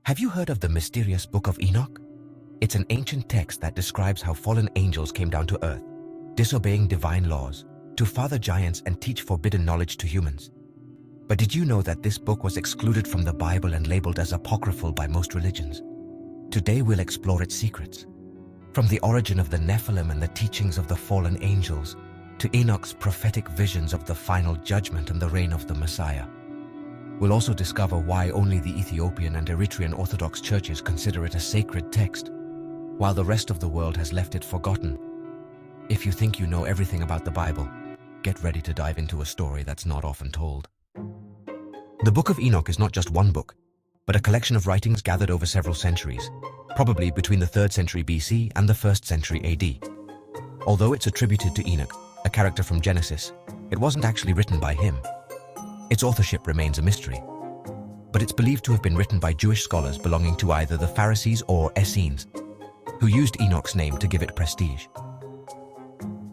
Have you heard of the mysterious Book of Enoch? It's an ancient text that describes how fallen angels came down to earth, disobeying divine laws, to father giants and teach forbidden knowledge to humans. But did you know that this book was excluded from the Bible and labeled as apocryphal by most religions? Today we'll explore its secrets. From the origin of the Nephilim and the teachings of the fallen angels, to Enoch's prophetic visions of the final judgment and the reign of the Messiah. We'll also discover why only the Ethiopian and Eritrean Orthodox churches consider it a sacred text, while the rest of the world has left it forgotten. If you think you know everything about the Bible, get ready to dive into a story that's not often told. The Book of Enoch is not just one book, but a collection of writings gathered over several centuries, probably between the 3rd century BC and the 1st century AD. Although it's attributed to Enoch, a character from Genesis, it wasn't actually written by him. Its authorship remains a mystery, but it's believed to have been written by Jewish scholars belonging to either the Pharisees or Essenes, who used Enoch's name to give it prestige.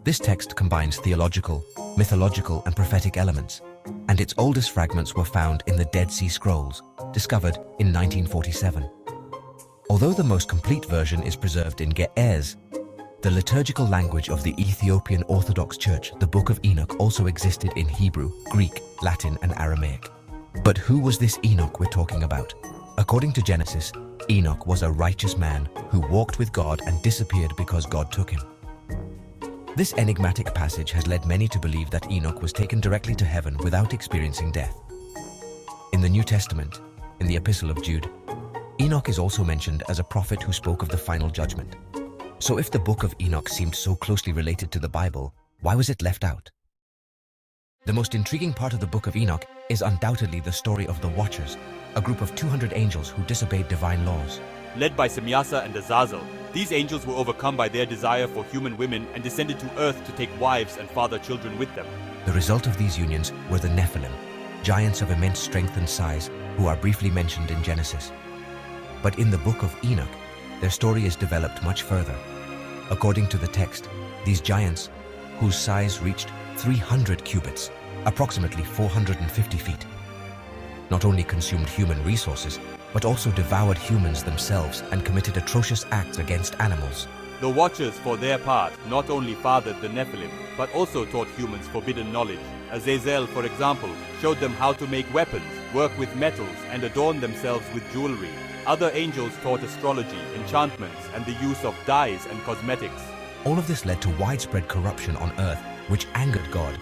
This text combines theological, mythological, and prophetic elements, and its oldest fragments were found in the Dead Sea Scrolls, discovered in 1947. Although the most complete version is preserved in Ge'ez, the liturgical language of the Ethiopian Orthodox Church, the Book of Enoch also existed in Hebrew, Greek, Latin, and Aramaic. But who was this Enoch we're talking about? According to Genesis, Enoch was a righteous man who walked with God and disappeared because God took him. This enigmatic passage has led many to believe that Enoch was taken directly to heaven without experiencing death. In the New Testament, in the Epistle of Jude, Enoch is also mentioned as a prophet who spoke of the final judgment. So if the Book of Enoch seemed so closely related to the Bible, why was it left out? The most intriguing part of the Book of Enoch is undoubtedly the story of the Watchers, a group of 200 angels who disobeyed divine laws. Led by Semyasa and Azazel, these angels were overcome by their desire for human women and descended to earth to take wives and father children with them. The result of these unions were the Nephilim, giants of immense strength and size who are briefly mentioned in Genesis. But in the Book of Enoch, their story is developed much further. According to the text, these giants, whose size reached 300 cubits, approximately 450 feet, not only consumed human resources, but also devoured humans themselves and committed atrocious acts against animals. The Watchers, for their part, not only fathered the Nephilim, but also taught humans forbidden knowledge. Azazel, for example, showed them how to make weapons, work with metals, and adorn themselves with jewelry. Other angels taught astrology, enchantments, and the use of dyes and cosmetics. All of this led to widespread corruption on earth, which angered God.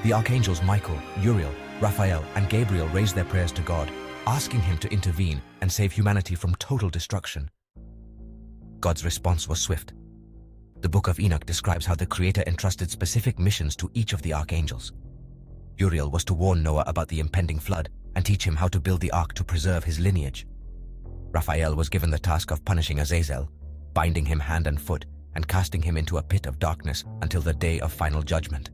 The archangels Michael, Uriel, Raphael, and Gabriel raised their prayers to God, asking him to intervene and save humanity from total destruction. God's response was swift. The Book of Enoch describes how the Creator entrusted specific missions to each of the archangels. Uriel was to warn Noah about the impending flood and teach him how to build the ark to preserve his lineage. Raphael was given the task of punishing Azazel, binding him hand and foot, and casting him into a pit of darkness until the day of final judgment.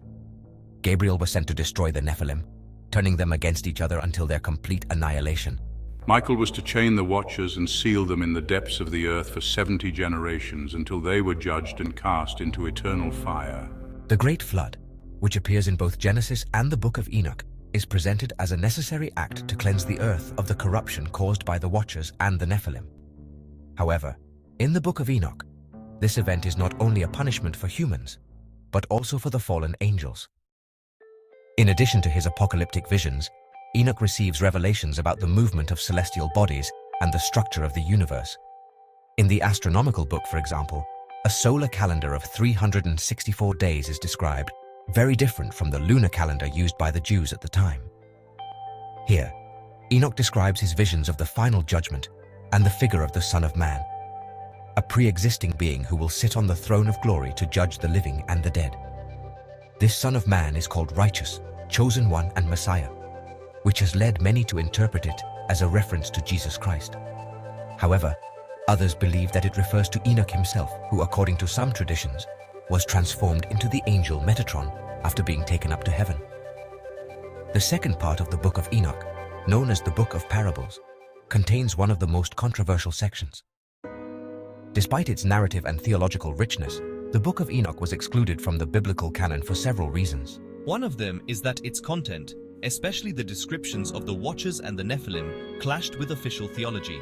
Gabriel was sent to destroy the Nephilim, turning them against each other until their complete annihilation. Michael was to chain the Watchers and seal them in the depths of the earth for 70 generations until they were judged and cast into eternal fire. The Great Flood, which appears in both Genesis and the Book of Enoch, is presented as a necessary act to cleanse the earth of the corruption caused by the Watchers and the Nephilim. However, in the Book of Enoch, this event is not only a punishment for humans, but also for the fallen angels. In addition to his apocalyptic visions, Enoch receives revelations about the movement of celestial bodies and the structure of the universe. In the astronomical book, for example, a solar calendar of 364 days is described, very different from the lunar calendar used by the Jews at the time. Here, Enoch describes his visions of the final judgment and the figure of the Son of Man, a pre-existing being who will sit on the throne of glory to judge the living and the dead. This Son of Man is called Righteous, Chosen One, and Messiah, which has led many to interpret it as a reference to Jesus Christ. However, others believe that it refers to Enoch himself, who, according to some traditions, was transformed into the angel Metatron after being taken up to heaven. The second part of the Book of Enoch, known as the Book of Parables, contains one of the most controversial sections. Despite its narrative and theological richness, the Book of Enoch was excluded from the biblical canon for several reasons. One of them is that its content, especially the descriptions of the Watchers and the Nephilim, clashed with official theology.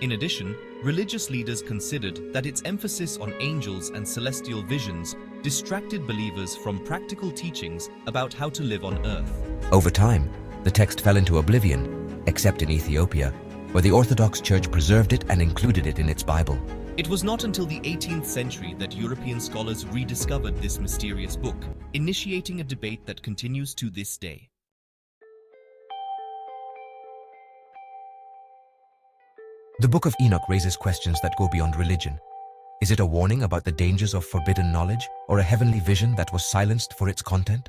In addition, religious leaders considered that its emphasis on angels and celestial visions distracted believers from practical teachings about how to live on earth. Over time, the text fell into oblivion, except in Ethiopia, where the Orthodox Church preserved it and included it in its Bible. It was not until the 18th century that European scholars rediscovered this mysterious book, initiating a debate that continues to this day. The Book of Enoch raises questions that go beyond religion. Is it a warning about the dangers of forbidden knowledge, or a heavenly vision that was silenced for its content?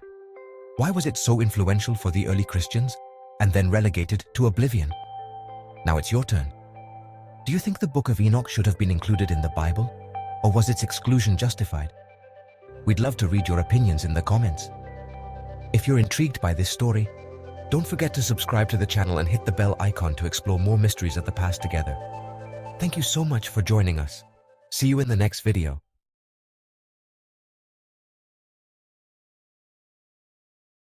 Why was it so influential for the early Christians, and then relegated to oblivion? Now it's your turn. Do you think the Book of Enoch should have been included in the Bible, or was its exclusion justified? We'd love to read your opinions in the comments. If you're intrigued by this story, don't forget to subscribe to the channel and hit the bell icon to explore more mysteries of the past together. Thank you so much for joining us. See you in the next video.